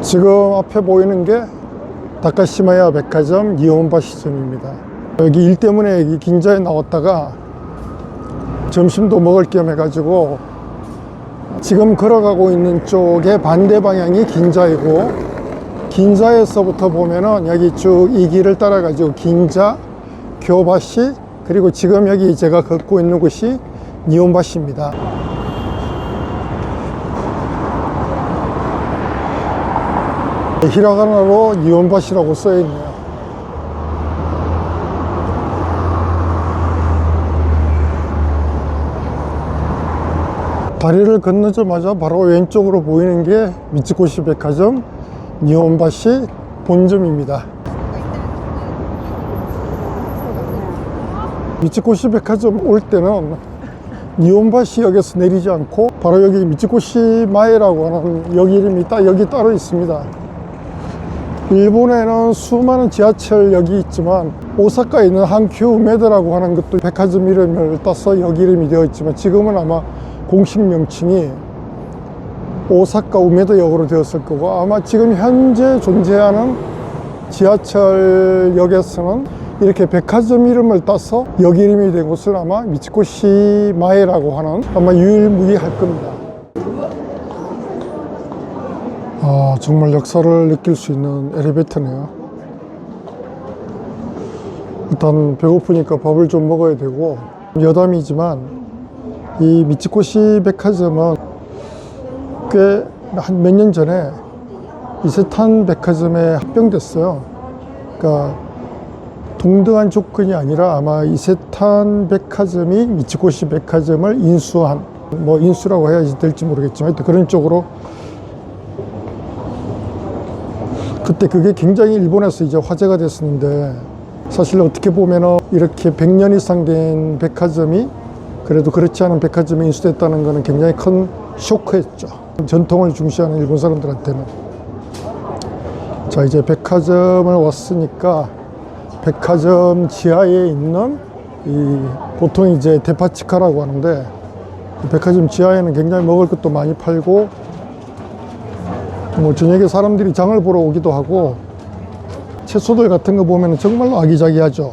지금 앞에 보이는 게 다카시마야 백화점 니혼바시점입니다. 여기 일 때문에 여기 긴자에 나왔다가 점심도 먹을 겸 해가지고 지금 걸어가고 있는 쪽의 반대 방향이 긴자이고, 긴자에서부터 보면은 여기 쭉 이 길을 따라 가지고 긴자, 교바시, 그리고 지금 여기 제가 걷고 있는 곳이 니혼바시입니다. 히라가나로 니혼바시라고 써 있네요. 다리를 건너자마자 바로 왼쪽으로 보이는 게 미츠코시 백화점 니혼바시 본점입니다. 미츠코시 백화점 올 때는 니혼바시역에서 내리지 않고 바로 여기 미츠코시 마에라고 하는 역 이름이 여기 따로 있습니다. 일본에는 수많은 지하철역이 있지만 오사카에 있는 한큐 우메다라고 하는 것도 백화점 이름을 따서 역 이름이 되어 있지만 지금은 아마 공식 명칭이 오사카 우메다역으로 되었을 거고, 아마 지금 현재 존재하는 지하철역에서는 이렇게 백화점 이름을 따서 역 이름이 된 곳은 아마 미츠코시 마에라고 하는 아마 유일무이할 겁니다. 정말 역사를 느낄 수 있는 엘리베이터네요. 일단 배고프니까 밥을 좀 먹어야 되고, 여담이지만 이 미츠코시 백화점은 꽤 한 몇 년 전에 이세탄 백화점에 합병됐어요. 그러니까 동등한 조건이 아니라 아마 이세탄 백화점이 미츠코시 백화점을 인수한, 뭐 인수라고 해야지 될지 모르겠지만 하여튼 그런 쪽으로, 그때 그게 굉장히 일본에서 이제 화제가 됐었는데, 사실 어떻게 보면은 이렇게 100년 이상 된 백화점이 그래도 그렇지 않은 백화점에 인수됐다는 것은 굉장히 큰 쇼크였죠. 전통을 중시하는 일본 사람들한테는. 자, 이제 백화점을 왔으니까 백화점 지하에 있는 보통 이제 데파치카라고 하는데, 백화점 지하에는 굉장히 먹을 것도 많이 팔고, 뭐 저녁에 사람들이 장을 보러 오기도 하고, 채소들 같은 거 보면 정말로 아기자기하죠.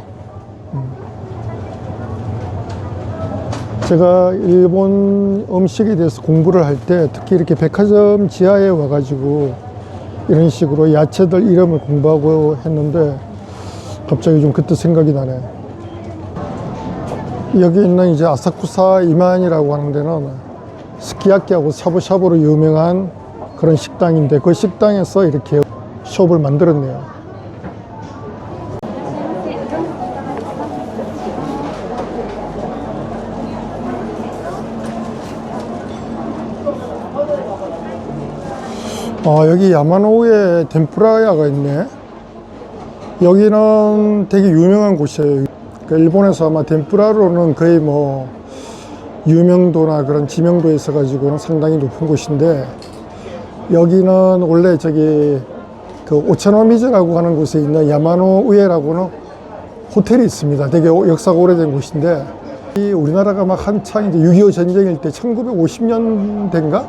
제가 일본 음식에 대해서 공부를 할 때 특히 이렇게 백화점 지하에 와가지고 이런 식으로 야채들 이름을 공부하고 했는데, 갑자기 좀 그때 생각이 나네. 여기 있는 이제 아사쿠사 이만이라고 하는 데는 스키야키하고 샤브샤브로 유명한 그런 식당인데, 그 식당에서 이렇게 숍을 만들었네요. 여기 야마노우에 덴푸라야가 있네. 여기는 되게 유명한 곳이에요. 그러니까 일본에서 아마 덴푸라로는 거의 뭐 유명도나 그런 지명도에 있어 가지고는 상당히 높은 곳인데, 여기는 원래 저기 그 오차노미즈라고 하는 곳에 있는 야마노우에라고는 호텔이 있습니다. 되게 역사가 오래된 곳인데, 우리나라가 막 한창 이제 6.25 전쟁일 때 1950년대인가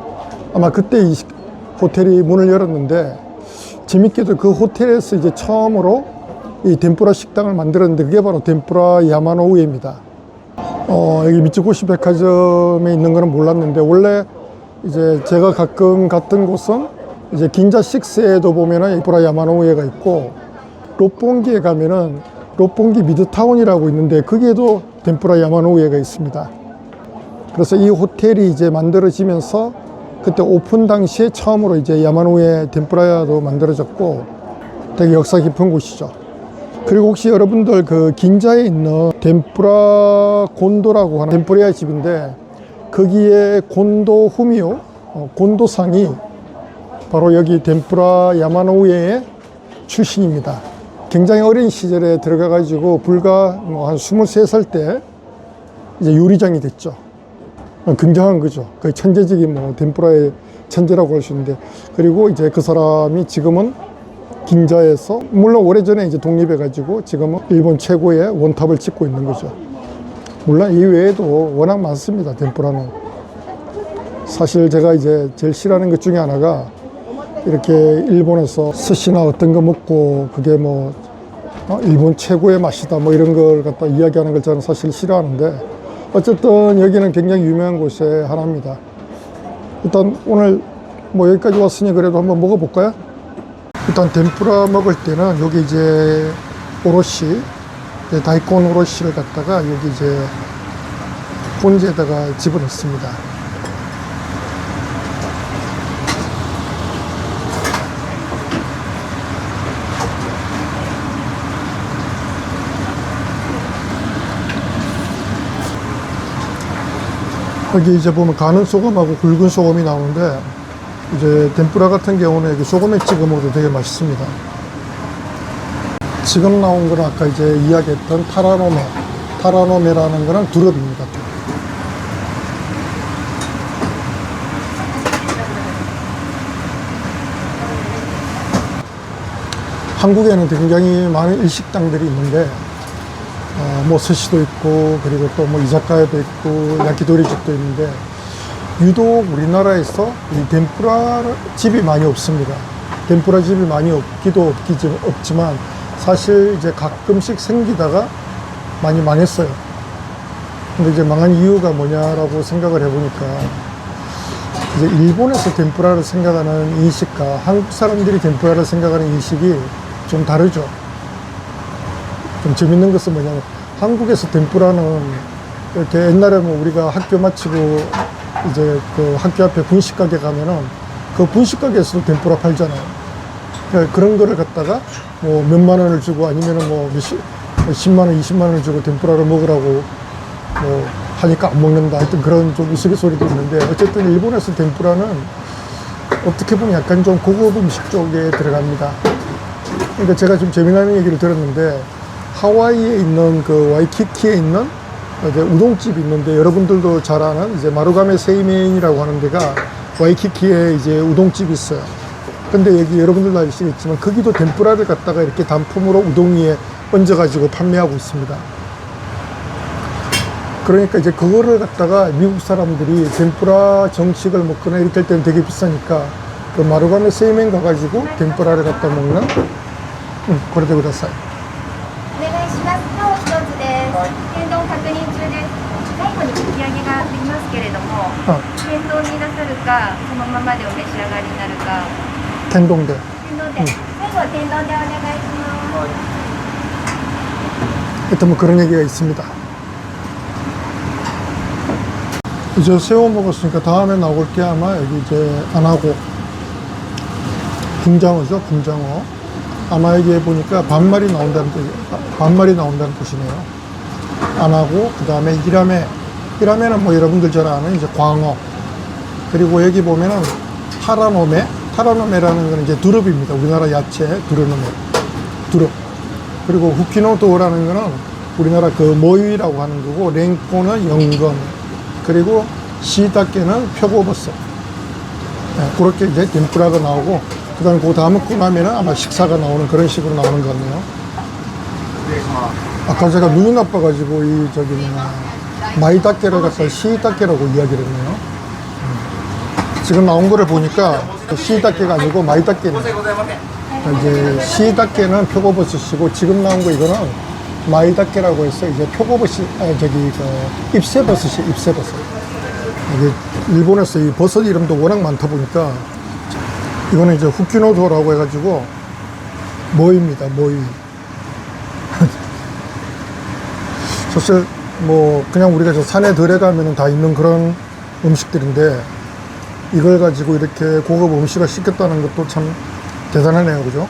아마 그때 이 호텔이 문을 열었는데, 재밌게도 그 호텔에서 이제 처음으로 이 덴푸라 식당을 만들었는데, 그게 바로 덴푸라 야마노우에입니다. 여기 미츠코시 백화점에 있는 거는 몰랐는데, 원래 이제 제가 가끔 갔던 곳은 이제 긴자 6에도 보면은 덴푸라 야마노우에가 있고, 롯본기에 가면은 롯본기 미드타운이라고 있는데 거기에도 덴푸라 야마노우에가 있습니다. 그래서 이 호텔이 이제 만들어지면서 그때 오픈 당시에 처음으로 이제 야마노우에 덴푸라야도 만들어졌고, 되게 역사 깊은 곳이죠. 그리고 혹시 여러분들 그 긴자에 있는 덴푸라 곤도라고 하는 덴푸라야 집인데, 거기에 곤도 후미오, 곤도상이 바로 여기 덴푸라 야마노우에의 출신입니다. 굉장히 어린 시절에 들어가 가지고 불과 뭐 한 23살 때 이제 요리장이 됐죠. 굉장한 거죠. 거의 천재적인 뭐 덴푸라의 천재라고 할 수 있는데, 그리고 이제 그 사람이 지금은 긴자에서, 물론 오래전에 이제 독립해 가지고 지금은 일본 최고의 원탑을 짓고 있는 거죠. 물론 이 외에도 워낙 많습니다. 덴푸라는 사실 제가 이제 제일 싫어하는 것 중에 하나가 이렇게 일본에서 스시나 어떤 거 먹고 그게 뭐 일본 최고의 맛이다 뭐 이런 걸 갖다 이야기하는 걸 저는 사실 싫어하는데, 어쨌든 여기는 굉장히 유명한 곳의 하나입니다. 일단 오늘 뭐 여기까지 왔으니 그래도 한번 먹어볼까요? 일단 덴푸라 먹을 때는 여기 이제 오롯이, 다이콘 오롯이를 갖다가 여기 이제 본지에다가 집어넣습니다. 여기 이제 보면 가는 소금하고 굵은 소금이 나오는데, 이제 덴푸라 같은 경우는 여기 소금에 찍어 먹어도 되게 맛있습니다. 지금 나온 거는 아까 이제 이야기했던 타라노메라는 거는 두릅입니다. 한국에는 굉장히 많은 일식당들이 있는데, 뭐 스시도 있고 그리고 또 뭐 이자카야도 있고 야키도리 집도 있는데, 유독 우리나라에서 이 덴푸라 집이 많이 없습니다. 덴푸라 집이 많이 없지만 사실 이제 가끔씩 생기다가 많이 망했어요. 근데 이제 망한 이유가 뭐냐라고 생각을 해보니까, 이제 일본에서 덴푸라를 생각하는 인식과 한국 사람들이 덴푸라를 생각하는 인식이 좀 다르죠. 좀 재밌는 것은 뭐냐면, 한국에서 덴푸라는 이렇게 옛날에 뭐 우리가 학교 마치고 이제 그 학교 앞에 분식가게 가면은 그 분식가게에서도 덴푸라 팔잖아요. 그러니까 그런 거를 갖다가 뭐 몇만 원을 주고 아니면은 뭐 10만 원, 20만 원을 주고 덴푸라를 먹으라고 뭐 하니까 안 먹는다. 하여튼 그런 좀 우스갯소리도 있는데, 어쨌든 일본에서 덴푸라는 어떻게 보면 약간 좀 고급 음식 쪽에 들어갑니다. 그러니까 제가 좀 재미나는 얘기를 들었는데, 하와이에 있는 그 와이키키에 있는 이제 우동집이 있는데, 여러분들도 잘 아는 이제 마루가메 세이멘이라고 하는 데가 와이키키에 이제 우동집이 있어요. 근데 여기 여러분들도 아시겠지만 거기도 덴푸라를 갖다가 이렇게 단품으로 우동 위에 얹어 가지고 판매하고 있습니다. 그러니까 이제 그거를 갖다가 미국 사람들이 덴푸라 정식을 먹거나 이렇게 할 때는 되게 비싸니까 그 마루가메 세이멘 가가지고 덴푸라를 갖다 먹는 고레데 구다사이. お願いします。青一つです。天丼確認中です。最後にかき揚げがありますけれども、天丼になさるか、そのままでお召し上がりになるか。 텐동대. 天丼で、最後は天丼でお願いします。 하여튼 뭐 그런 얘기가 있습니다. 이제 새우 먹었으니까 다음에 나올 게 아마 여기 이제 안하고 붕장어죠, 붕장어. 아마 여기에 보니까 반마리 나온다는 뜻이네요. 안하고, 그 다음에 히라메는 뭐 여러분들 잘 아는 이제 광어. 그리고 여기 보면은 타라노메라는 건 이제 두릅입니다. 우리나라 야채, 두릅. 그리고 후키노도라는 거는 우리나라 그 모유라고 하는 거고, 랭코는 연근, 그리고 시다케는 표고버섯. 네, 그렇게 이제 덴푸라가 나오고, 그 다음에 그거 다 먹고 나면은 아마 식사가 나오는 그런 식으로 나오는 것 같네요. 아까 제가 눈이 나빠가지고 마이다케를 갖다 시다케라고 이야기를 했네요. 지금 나온 거를 보니까 시다케가 아니고 마이다케네요. 이제 시다케는 표고버섯이고, 지금 나온 거 이거는 마이다케라고 해서 이제 표고버섯, ip새버섯이 ip새버섯. 이게 일본에서 이 버섯 이름도 워낙 많다 보니까, 이거는 이제 후키노도라고 해가지고 모이입니다. 모이. 사실 뭐 그냥 우리가 저 산에 들어가면 다 있는 그런 음식들인데, 이걸 가지고 이렇게 고급 음식을 시켰다는 것도 참 대단하네요, 그죠?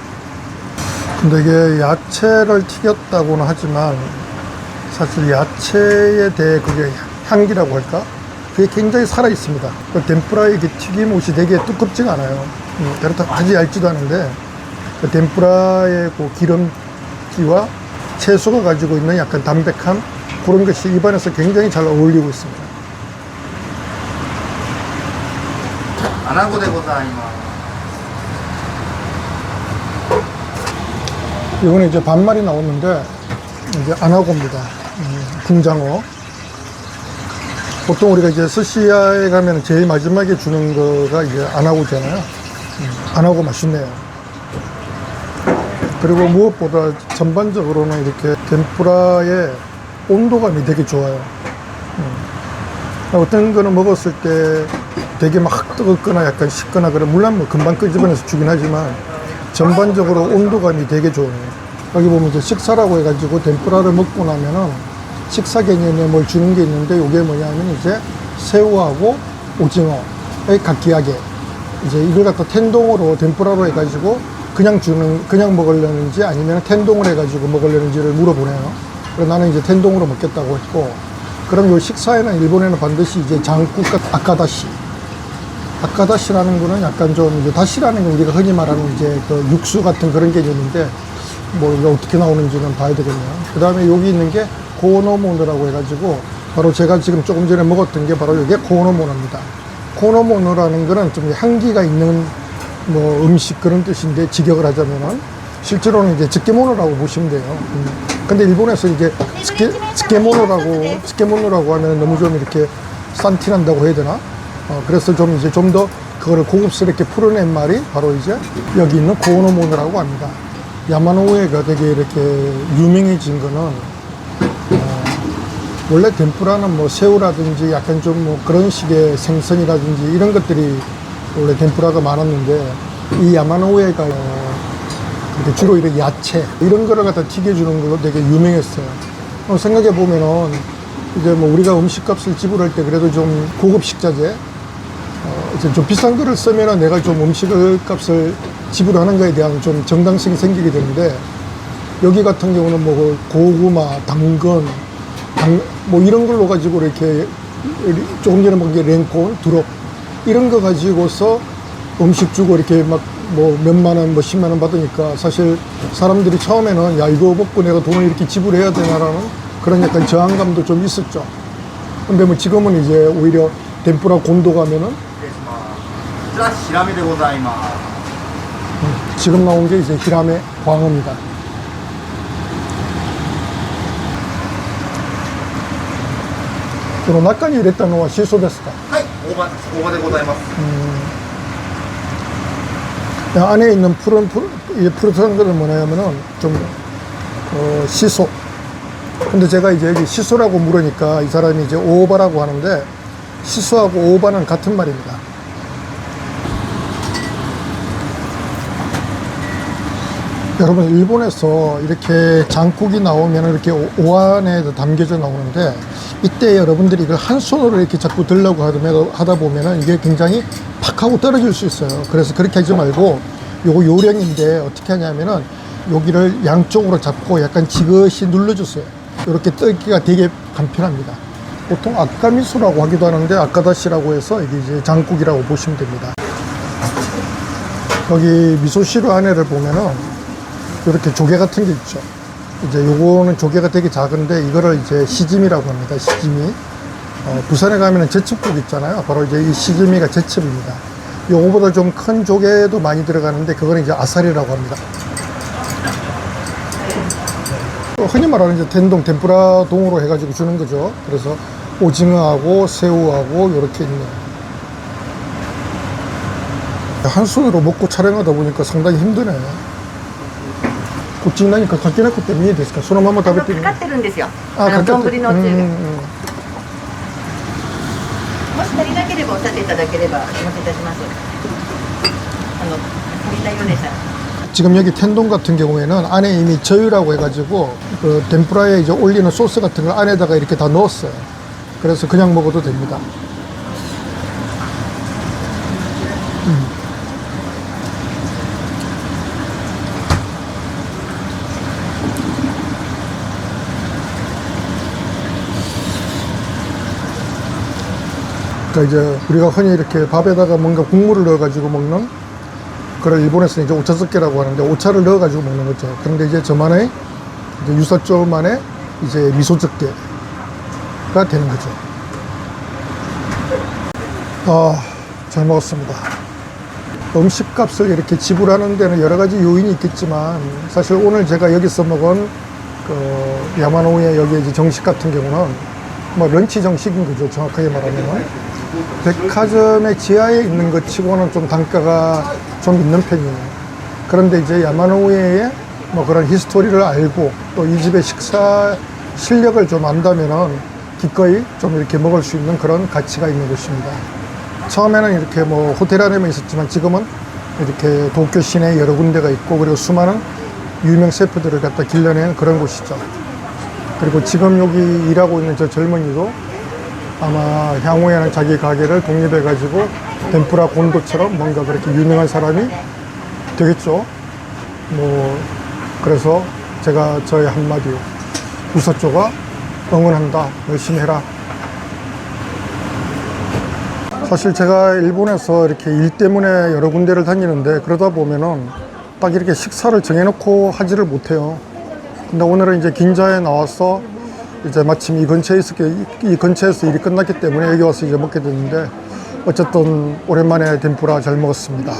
근데 이게 야채를 튀겼다고는 하지만 사실 야채에 대해 그게 향기라고 할까? 그게 굉장히 살아 있습니다. 그 덴푸라의 그 튀김옷이 되게 두껍지가 않아요. 그렇다고 아주 얇지도 않은데, 그 덴푸라의 그 기름기와 채소가 가지고 있는 약간 담백함, 그런 것이 입안에서 굉장히 잘 어울리고 있습니다. 아나고でございます。 이거는 이제 반마리 나오는데, 이제 안하고입니다. 붕장어. 보통 우리가 이제 스시야에 가면 제일 마지막에 주는 거가 이제 안하고잖아요. 간하고 맛있네요. 그리고 무엇보다 전반적으로는 이렇게 덴푸라의 온도감이 되게 좋아요. 어떤 거는 먹었을 때 되게 막 뜨겁거나 약간 식거나 그래. 물론 뭐 금방 끄집어내서 주긴 하지만 전반적으로 온도감이 되게 좋아요. 여기 보면 이제 식사라고 해가지고 덴푸라를 먹고 나면은 식사 개념에 뭘 주는 게 있는데 이게 뭐냐면 이제 새우하고 오징어의 각기하게 이제 이걸 갖다 텐동으로 덴푸라로 해가지고 그냥 먹으려는지 아니면 텐동을 해가지고 먹으려는지를 물어보네요. 그래서 나는 이제 텐동으로 먹겠다고 했고, 그럼 요 식사에는 일본에는 반드시 이제 장국과 아까다시라는 거는 약간 좀 이제 다시라는 건 우리가 흔히 말하는 이제 그 육수 같은 그런 개념인데 뭐 이게 어떻게 나오는지는 봐야 되겠네요. 그 다음에 여기 있는 게 고노모노라고 해가지고 바로 제가 지금 조금 전에 먹었던 게 바로 이게 고노모노입니다. 고노모노라는 거는 좀 향기가 있는 뭐 음식 그런 뜻인데 직역을 하자면은 실제로는 이제 즈케모노라고 보시면 돼요. 근데 일본에서 이제 즈케모노라고 하면 너무 좀 이렇게 싼티난다고 해야 되나? 그래서 좀 이제 좀 더 그거를 고급스럽게 풀어낸 말이 바로 이제 여기 있는 고노모노라고 합니다. 야마노우에가 되게 이렇게 유명해진 거는 원래 덴푸라는 뭐 새우라든지 약간 좀 뭐 그런 식의 생선이라든지 이런 것들이 원래 덴푸라가 많았는데 이 야마노우에가 이렇게 주로 이런 야채 이런 거를 갖다 튀겨주는 걸로 되게 유명했어요. 생각해 보면은 이제 뭐 우리가 음식값을 지불할 때 그래도 좀 고급 식자재 이제 좀 비싼 거를 쓰면은 내가 좀 음식을 값을 지불하는 거에 대한 좀 정당성이 생기게 되는데 여기 같은 경우는 뭐 고구마, 당근, 뭐 이런 걸로 가지고 이렇게 조금 전에 먹은 게 렌콘, 두릅 이런 거 가지고서 음식 주고 이렇게 막 뭐 몇만 원, 뭐 10만 원 받으니까 사실 사람들이 처음에는 야 이거 먹고 내가 돈을 이렇게 지불해야 되나라는 그런 약간 저항감도 좀 있었죠. 근데 뭐 지금은 이제 오히려 덴푸라 곤도 가면은 지금 나온 게 이제 히라메 광어입니다. 그럼 낙관이 이랬다는 건 시소데스까? はい、大葉でございます。 안에 있는 푸릇한 것은 뭐냐면은 좀 시소. 근데 제가 이제 여기 시소라고 물으니까 이 사람이 이제 오바라고 하는데 시소하고 오바는 같은 말입니다. 여러분 일본에서 이렇게 장국이 나오면 이렇게 오 안에 담겨져 나오는데 이때 여러분들이 이걸 한 손으로 이렇게 자꾸 들려고 하다 보면은 이게 굉장히 팍 하고 떨어질 수 있어요. 그래서 그렇게 하지 말고 요거 요령인데 어떻게 하냐면은 여기를 양쪽으로 잡고 약간 지그시 눌러주세요. 이렇게 뜯기가 되게 간편합니다. 보통 아까미소라고 하기도 하는데 아까다시라고 해서 이게 이제 장국이라고 보시면 됩니다. 여기 미소시루 안에를 보면은 이렇게 조개 같은 게 있죠. 이제 요거는 조개가 되게 작은데 이거를 이제 시즈미라고 합니다. 시즈미. 부산에 가면은 제첩국 있잖아요. 바로 이제 이 시즈미가 제첩입니다. 요거보다 좀 큰 조개도 많이 들어가는데 그거는 이제 아사리라고 합니다. 흔히 말하는 이제 덴푸라 동으로 해가지고 주는 거죠. 그래서 오징어하고 새우하고 요렇게 있네요. 한 손으로 먹고 촬영하다 보니까 상당히 힘드네. 고찡나니까 가게나코 때문에ですか? そのまま食べてる?かかってるんですよ。かかってる。丼のつゆが。もし足りなければおっしゃっていただければお持ちいたします。足りないようでしたら。 지금 여기 텐동 같은 경우에는 안에 이미 저유라고 해가지고 그 덴푸라에 이제 올리는 소스 같은 걸 안에다가 이렇게 다 넣었어요. 그래서 그냥 먹어도 됩니다. 그러니까 이제 우리가 흔히 이렇게 밥에다가 뭔가 국물을 넣어가지고 먹는 그걸 일본에서는 이제 오차즈케라고 하는데 오차를 넣어가지고 먹는 거죠. 그런데 이제 저만의 이제 유사초만의 이제 미소즈케가 되는 거죠. 잘 먹었습니다. 음식값을 이렇게 지불하는 데는 여러 가지 요인이 있겠지만 사실 오늘 제가 여기서 먹은 그 야마노우의 여기 이제 정식 같은 경우는 뭐 런치 정식인 거죠. 정확하게 말하면 백화점의 지하에 있는 것 치고는 좀 단가가 좀 있는 편이에요. 그런데 이제 야마노우에의 뭐 그런 히스토리를 알고 또 이 집의 식사 실력을 좀 안다면은 기꺼이 좀 이렇게 먹을 수 있는 그런 가치가 있는 곳입니다. 처음에는 이렇게 뭐 호텔 안에만 있었지만 지금은 이렇게 도쿄 시내에 여러 군데가 있고 그리고 수많은 유명 셰프들을 갖다 길러낸 그런 곳이죠. 그리고 지금 여기 일하고 있는 저 젊은이도 아마 향후에는 자기 가게를 독립해가지고 덴푸라 곤도처럼 뭔가 그렇게 유명한 사람이 되겠죠. 뭐 그래서 제가 저의 한마디 우서조가 응원한다, 열심히 해라. 사실 제가 일본에서 이렇게 일 때문에 여러 군데를 다니는데 그러다 보면은 딱 이렇게 식사를 정해놓고 하지를 못해요. 근데 오늘은 이제 긴자에 나와서 이제 마침 이 근처에서 일이 끝났기 때문에 여기 와서 이제 먹게 됐는데 어쨌든 오랜만에 덴푸라 잘 먹었습니다.